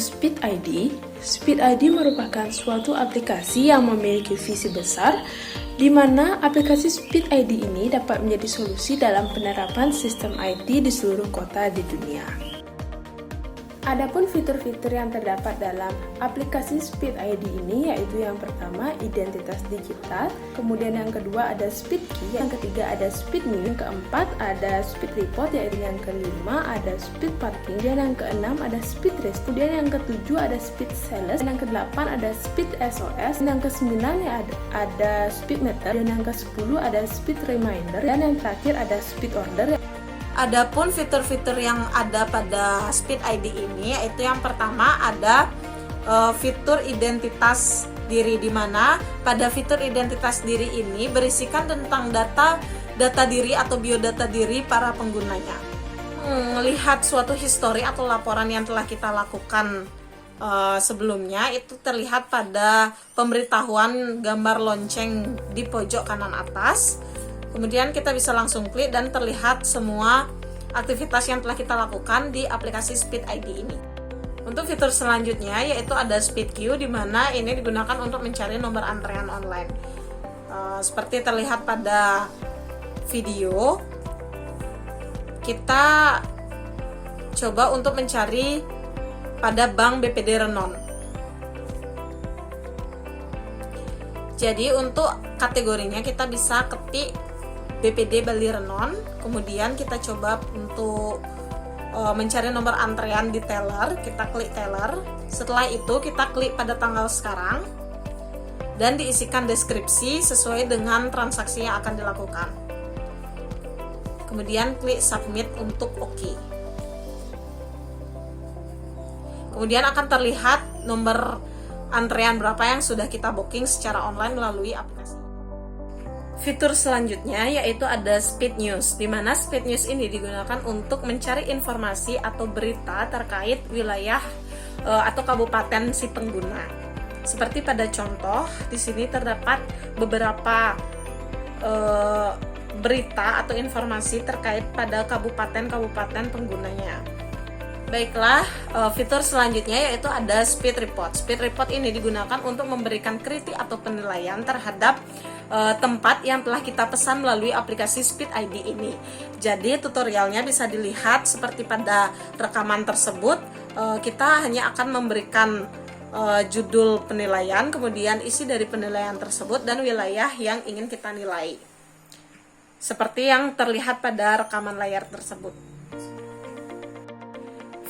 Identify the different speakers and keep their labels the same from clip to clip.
Speaker 1: Speed ID. Speed ID merupakan suatu aplikasi yang memiliki visi besar, di mana aplikasi Speed ID ini dapat menjadi solusi dalam penerapan sistem IT di seluruh kota di dunia. Adapun fitur-fitur yang terdapat dalam aplikasi Speed ID ini yaitu yang pertama identitas digital, kemudian yang kedua ada Speed Key, yang ketiga ada Speed New, yang keempat ada Speed Report, yaitu yang kelima ada Speed Parking, dan yang keenam ada Speed Resto, dan yang ketujuh ada Speed Sales, dan yang kedelapan ada Speed SOS, dan yang kesembilan ada Speed Meter, dan yang ke-10 ada Speed Reminder, dan yang terakhir ada Speed Order.
Speaker 2: Adapun fitur-fitur yang ada pada Speed ID ini yaitu yang pertama ada fitur identitas diri, di mana pada fitur identitas diri ini berisikan tentang data diri atau biodata diri para penggunanya. Melihat suatu histori atau laporan yang telah kita lakukan sebelumnya itu terlihat pada pemberitahuan gambar lonceng di pojok kanan atas. Kemudian kita bisa langsung klik dan terlihat semua aktivitas yang telah kita lakukan di aplikasi Speed ID ini. Untuk fitur selanjutnya yaitu ada Speed Queue, di mana ini digunakan untuk mencari nomor antrean online. Seperti terlihat pada video, kita coba untuk mencari pada Bank BPD Renon. Jadi untuk kategorinya kita bisa ketik BPD Bali Renon, kemudian kita coba untuk mencari nomor antrean di teller, kita klik teller. Setelah itu kita klik pada tanggal sekarang dan diisikan deskripsi sesuai dengan transaksi yang akan dilakukan. Kemudian klik submit untuk OK. Kemudian akan terlihat nomor antrean berapa yang sudah kita booking secara online melalui aplikasi. Fitur selanjutnya yaitu ada Speed News, di mana Speed News ini digunakan untuk mencari informasi atau berita terkait wilayah atau kabupaten si pengguna. Seperti pada contoh, di sini terdapat beberapa berita atau informasi terkait pada kabupaten-kabupaten penggunanya. Baiklah, fitur selanjutnya yaitu ada Speed Report. Speed Report ini digunakan untuk memberikan kritik atau penilaian terhadap tempat yang telah kita pesan melalui aplikasi Speed ID ini. Jadi tutorialnya bisa dilihat seperti pada rekaman tersebut. Kita hanya akan memberikan judul penilaian, kemudian isi dari penilaian tersebut dan wilayah yang ingin kita nilai. Seperti yang terlihat pada rekaman layar tersebut.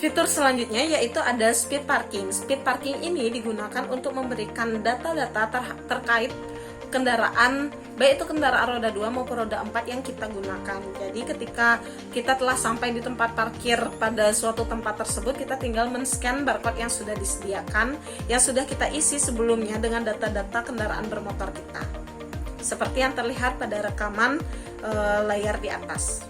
Speaker 2: Fitur selanjutnya yaitu ada Speed Parking. Speed Parking ini digunakan untuk memberikan data-data terkait kendaraan, baik itu kendaraan roda 2 maupun roda 4 yang kita gunakan. Jadi ketika kita telah sampai di tempat parkir pada suatu tempat tersebut, kita tinggal men-scan barcode yang sudah disediakan, yang sudah kita isi sebelumnya dengan data-data kendaraan bermotor kita. Seperti yang terlihat pada rekaman layar di atas.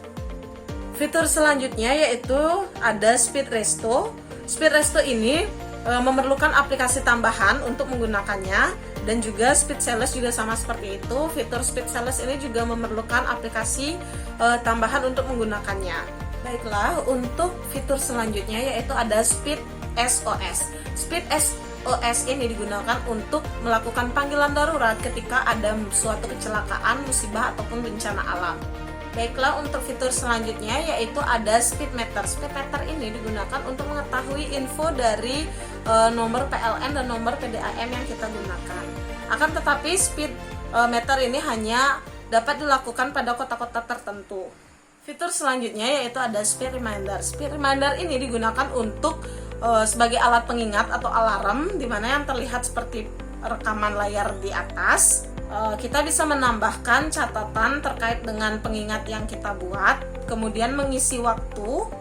Speaker 2: Fitur selanjutnya yaitu ada Speed Resto. Speed Resto ini memerlukan aplikasi tambahan untuk menggunakannya, dan juga Speed Sales juga sama seperti itu. Fitur Speed Sales ini juga memerlukan aplikasi tambahan untuk menggunakannya. Baiklah, untuk fitur selanjutnya yaitu ada Speed SOS. Speed SOS ini digunakan untuk melakukan panggilan darurat ketika ada suatu kecelakaan, musibah ataupun bencana alam. Baiklah, untuk fitur selanjutnya yaitu ada Speed Meter. Speed Meter ini digunakan untuk mengetahui info dari nomor PLN dan nomor PDAM yang kita gunakan. Akan tetapi Speed Meter ini hanya dapat dilakukan pada kota-kota tertentu. Fitur selanjutnya yaitu ada Speed Reminder. Speed Reminder ini digunakan untuk sebagai alat pengingat atau alarm, di mana yang terlihat seperti rekaman layar di atas. Kita bisa menambahkan catatan terkait dengan pengingat yang kita buat, kemudian mengisi waktu.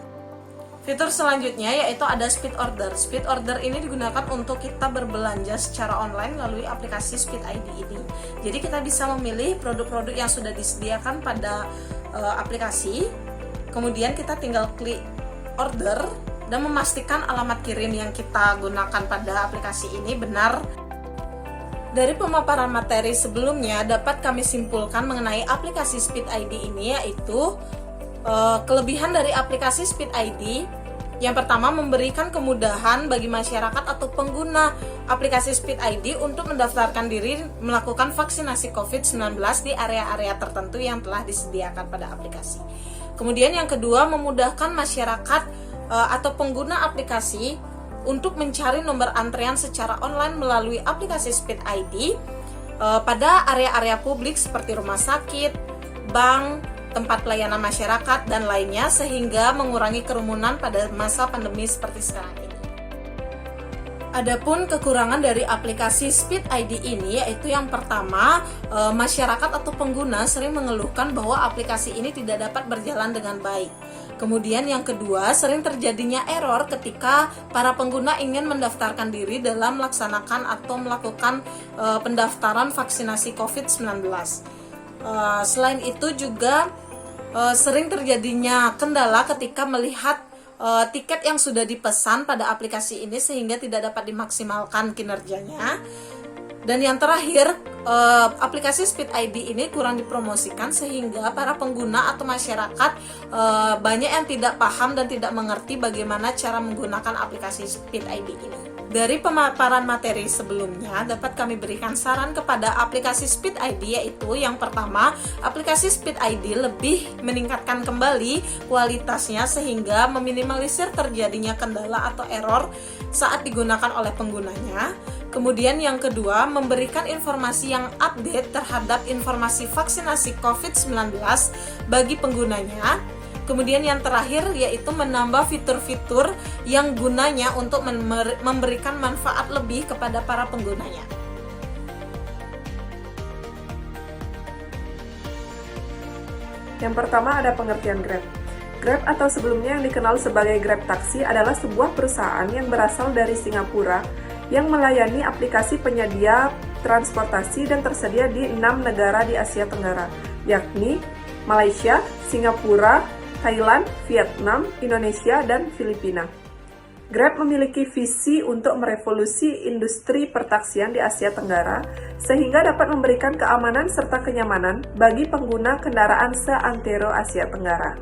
Speaker 2: Fitur selanjutnya yaitu ada Speed Order. Speed Order ini digunakan untuk kita berbelanja secara online melalui aplikasi Speed ID ini. Jadi kita bisa memilih produk-produk yang sudah disediakan pada aplikasi, kemudian kita tinggal klik order dan memastikan alamat kirim yang kita gunakan pada aplikasi ini benar. Dari pemaparan materi sebelumnya dapat kami simpulkan mengenai aplikasi Speed ID ini yaitu kelebihan dari aplikasi Speed ID Yang pertama, memberikan kemudahan bagi masyarakat atau pengguna aplikasi Speed ID untuk mendaftarkan diri melakukan vaksinasi COVID-19 di area-area tertentu yang telah disediakan pada aplikasi. Kemudian yang kedua, memudahkan masyarakat atau pengguna aplikasi untuk mencari nomor antrean secara online melalui aplikasi Speed ID pada area-area publik seperti rumah sakit, bank, tempat pelayanan masyarakat, dan lainnya, sehingga mengurangi kerumunan pada masa pandemi seperti sekarang ini. Adapun kekurangan dari aplikasi Speed ID ini yaitu yang pertama, masyarakat atau pengguna sering mengeluhkan bahwa aplikasi ini tidak dapat berjalan dengan baik. Kemudian yang kedua, sering terjadinya error ketika para pengguna ingin mendaftarkan diri dalam melaksanakan atau melakukan pendaftaran vaksinasi COVID-19. Selain itu juga sering terjadinya kendala ketika melihat tiket yang sudah dipesan pada aplikasi ini sehingga tidak dapat dimaksimalkan kinerjanya. Dan yang terakhir, aplikasi Speed ID ini kurang dipromosikan sehingga para pengguna atau masyarakat banyak yang tidak paham dan tidak mengerti bagaimana cara menggunakan aplikasi Speed ID ini. Dari pemaparan materi sebelumnya, dapat kami berikan saran kepada aplikasi Speed ID, yaitu yang pertama, aplikasi Speed ID lebih meningkatkan kembali kualitasnya sehingga meminimalisir terjadinya kendala atau error saat digunakan oleh penggunanya. Kemudian yang kedua, memberikan informasi yang update terhadap informasi vaksinasi COVID-19 bagi penggunanya. Kemudian yang terakhir yaitu menambah fitur-fitur yang gunanya untuk memberikan manfaat lebih kepada para penggunanya.
Speaker 3: Yang pertama ada pengertian Grab. Grab atau sebelumnya yang dikenal sebagai Grab Taksi adalah sebuah perusahaan yang berasal dari Singapura yang melayani aplikasi penyedia transportasi dan tersedia di 6 negara di Asia Tenggara, yakni Malaysia, Singapura, Thailand, Vietnam, Indonesia, dan Filipina. Grab memiliki visi untuk merevolusi industri pertaksian di Asia Tenggara sehingga dapat memberikan keamanan serta kenyamanan bagi pengguna kendaraan seantero Asia Tenggara.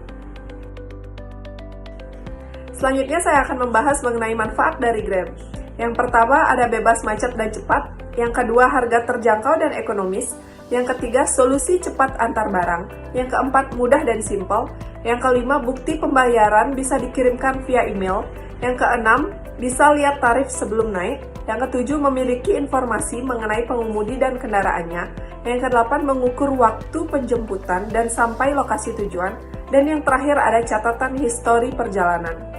Speaker 3: Selanjutnya saya akan membahas mengenai manfaat dari Grab. Yang pertama ada bebas macet dan cepat, yang kedua harga terjangkau dan ekonomis, yang ketiga solusi cepat antar barang, yang keempat mudah dan simpel, yang kelima bukti pembayaran bisa dikirimkan via email, yang keenam bisa lihat tarif sebelum naik, yang ketujuh memiliki informasi mengenai pengemudi dan kendaraannya, yang kedelapan mengukur waktu penjemputan dan sampai lokasi tujuan, dan yang terakhir ada catatan histori perjalanan.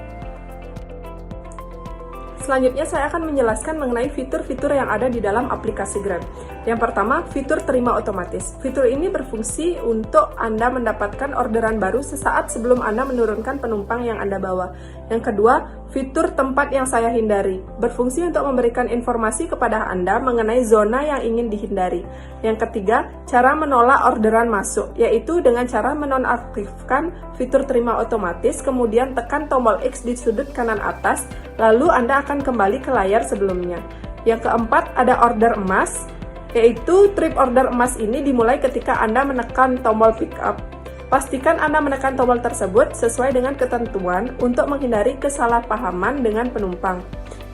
Speaker 3: Selanjutnya saya akan menjelaskan mengenai fitur-fitur yang ada di dalam aplikasi Grab. Yang pertama, fitur terima otomatis. Fitur ini berfungsi untuk Anda mendapatkan orderan baru sesaat sebelum Anda menurunkan penumpang yang Anda bawa. Yang kedua, fitur tempat yang saya hindari. Berfungsi untuk memberikan informasi kepada Anda mengenai zona yang ingin dihindari. Yang ketiga, cara menolak orderan masuk, yaitu dengan cara menonaktifkan fitur terima otomatis, kemudian tekan tombol X di sudut kanan atas, lalu Anda akan kembali ke layar sebelumnya. Yang keempat, ada order emas, yaitu trip order emas ini dimulai ketika Anda menekan tombol pick up. Pastikan Anda menekan tombol tersebut sesuai dengan ketentuan untuk menghindari kesalahpahaman dengan penumpang.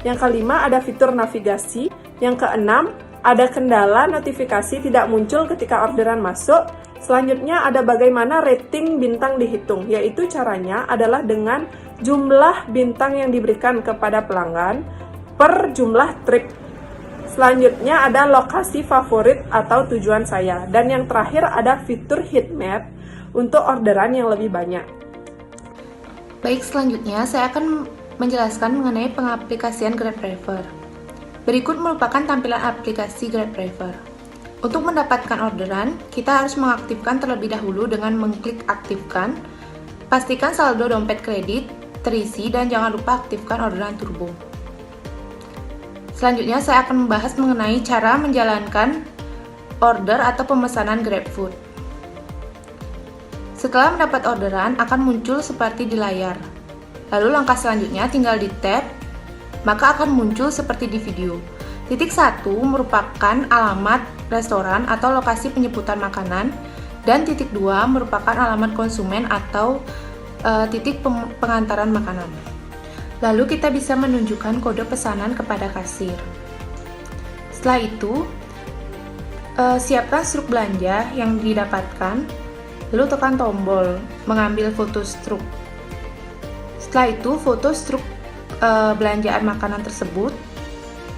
Speaker 3: Yang kelima, ada fitur navigasi. Yang keenam, ada kendala notifikasi tidak muncul ketika orderan masuk. Selanjutnya ada bagaimana rating bintang dihitung, yaitu caranya adalah dengan jumlah bintang yang diberikan kepada pelanggan per jumlah trip. Selanjutnya ada lokasi favorit atau tujuan saya. Dan yang terakhir ada fitur heat map untuk orderan yang lebih banyak.
Speaker 4: Baik, selanjutnya saya akan menjelaskan mengenai pengaplikasian Grab Driver. Berikut merupakan tampilan aplikasi Grab Driver. Untuk mendapatkan orderan, kita harus mengaktifkan terlebih dahulu dengan mengklik aktifkan. Pastikan saldo dompet kredit terisi dan jangan lupa aktifkan orderan turbo. Selanjutnya saya akan membahas mengenai cara menjalankan order atau pemesanan GrabFood. Setelah mendapat orderan akan muncul seperti di layar. Lalu langkah selanjutnya tinggal di tab, maka akan muncul seperti di video. Titik 1 merupakan alamat restoran atau lokasi penjemputan makanan, dan titik 2 merupakan alamat konsumen atau titik pengantaran makanan. Lalu kita bisa menunjukkan kode pesanan kepada kasir. Setelah itu, siapkan struk belanja yang didapatkan, lalu tekan tombol mengambil foto struk. Setelah itu, foto struk belanjaan makanan tersebut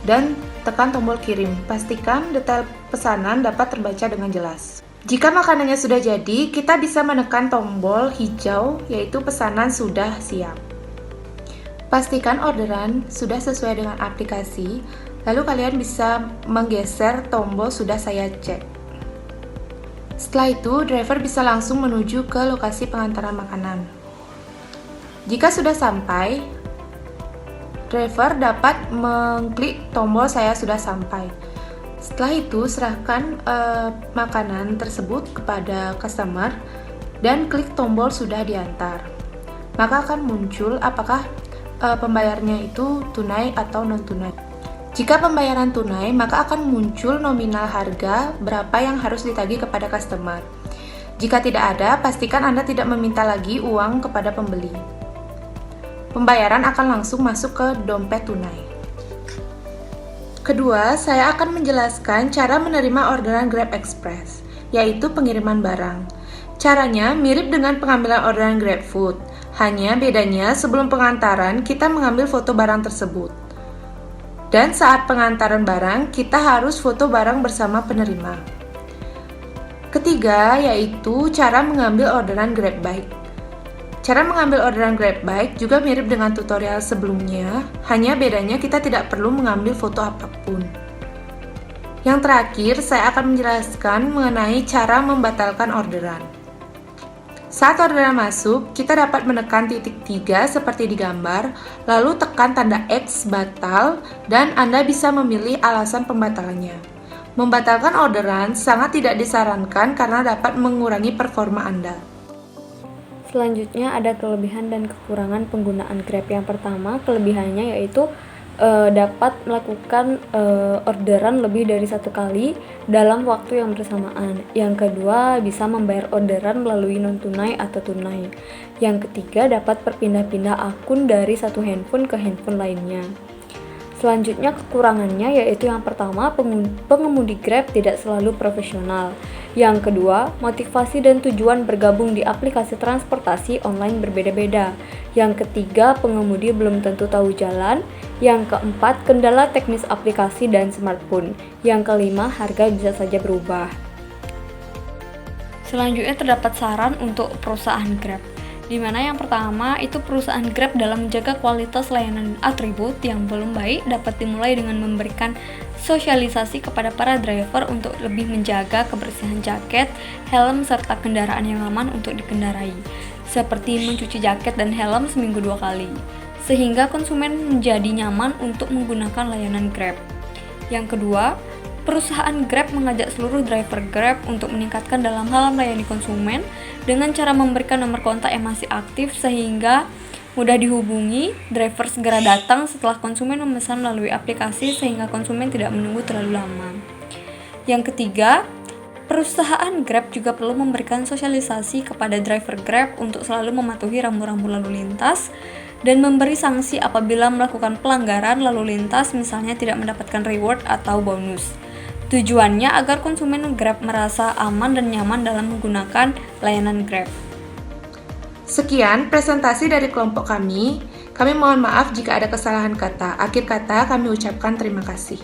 Speaker 4: dan tekan tombol kirim. Pastikan detail pesanan dapat terbaca dengan jelas. Jika makanannya sudah jadi, kita bisa menekan tombol hijau, yaitu pesanan sudah siap. Pastikan orderan sudah sesuai dengan aplikasi, lalu kalian bisa menggeser tombol sudah saya cek. Setelah itu, driver bisa langsung menuju ke lokasi pengantaran makanan. Jika sudah sampai, driver dapat mengklik tombol saya sudah sampai. Setelah itu, serahkan makanan tersebut kepada customer dan klik tombol sudah diantar. Maka akan muncul apakah pembayarnya itu tunai atau non-tunai. Jika pembayaran tunai, maka akan muncul nominal harga berapa yang harus ditagih kepada customer. Jika tidak ada, pastikan Anda tidak meminta lagi uang kepada pembeli. Pembayaran akan langsung masuk ke dompet tunai. Kedua, saya akan menjelaskan cara menerima orderan Grab Express, yaitu pengiriman barang. Caranya mirip dengan pengambilan orderan GrabFood. Hanya bedanya sebelum pengantaran kita mengambil foto barang tersebut. Dan saat pengantaran barang kita harus foto barang bersama penerima. Ketiga yaitu cara mengambil orderan GrabBike. Cara mengambil orderan GrabBike juga mirip dengan tutorial sebelumnya, hanya bedanya kita tidak perlu mengambil foto apapun. Yang terakhir saya akan menjelaskan mengenai cara membatalkan orderan. Saat orderan masuk, kita dapat menekan titik 3 seperti di gambar, lalu tekan tanda X batal, dan Anda bisa memilih alasan pembatalannya. Membatalkan orderan sangat tidak disarankan karena dapat mengurangi performa Anda.
Speaker 1: Selanjutnya ada kelebihan dan kekurangan penggunaan Grab. Yang pertama, kelebihannya yaitu dapat melakukan orderan lebih dari satu kali dalam waktu yang bersamaan. Yang kedua, bisa membayar orderan melalui non-tunai atau tunai. Yang ketiga, dapat berpindah-pindah akun dari satu handphone ke handphone lainnya. Selanjutnya kekurangannya yaitu yang pertama, pengemudi Grab tidak selalu profesional. Yang kedua, motivasi dan tujuan bergabung di aplikasi transportasi online berbeda-beda. Yang ketiga, pengemudi belum tentu tahu jalan. Yang keempat, kendala teknis aplikasi dan smartphone. Yang kelima, harga bisa saja berubah. Selanjutnya terdapat saran untuk perusahaan Grab, di mana yang pertama itu perusahaan Grab dalam menjaga kualitas layanan atribut yang belum baik dapat dimulai dengan memberikan sosialisasi kepada para driver untuk lebih menjaga kebersihan jaket, helm, serta kendaraan yang aman untuk dikendarai, seperti mencuci jaket dan helm seminggu 2 kali, sehingga konsumen menjadi nyaman untuk menggunakan layanan Grab. Yang kedua, perusahaan Grab mengajak seluruh driver Grab untuk meningkatkan dalam hal melayani konsumen dengan cara memberikan nomor kontak yang masih aktif sehingga mudah dihubungi. Driver segera datang setelah konsumen memesan melalui aplikasi sehingga konsumen tidak menunggu terlalu lama. Yang ketiga, perusahaan Grab juga perlu memberikan sosialisasi kepada driver Grab untuk selalu mematuhi rambu-rambu lalu lintas dan memberi sanksi apabila melakukan pelanggaran lalu lintas, misalnya tidak mendapatkan reward atau bonus. Tujuannya agar konsumen Grab merasa aman dan nyaman dalam menggunakan layanan Grab.
Speaker 4: Sekian presentasi dari kelompok kami. Kami mohon maaf jika ada kesalahan kata. Akhir kata kami ucapkan terima kasih.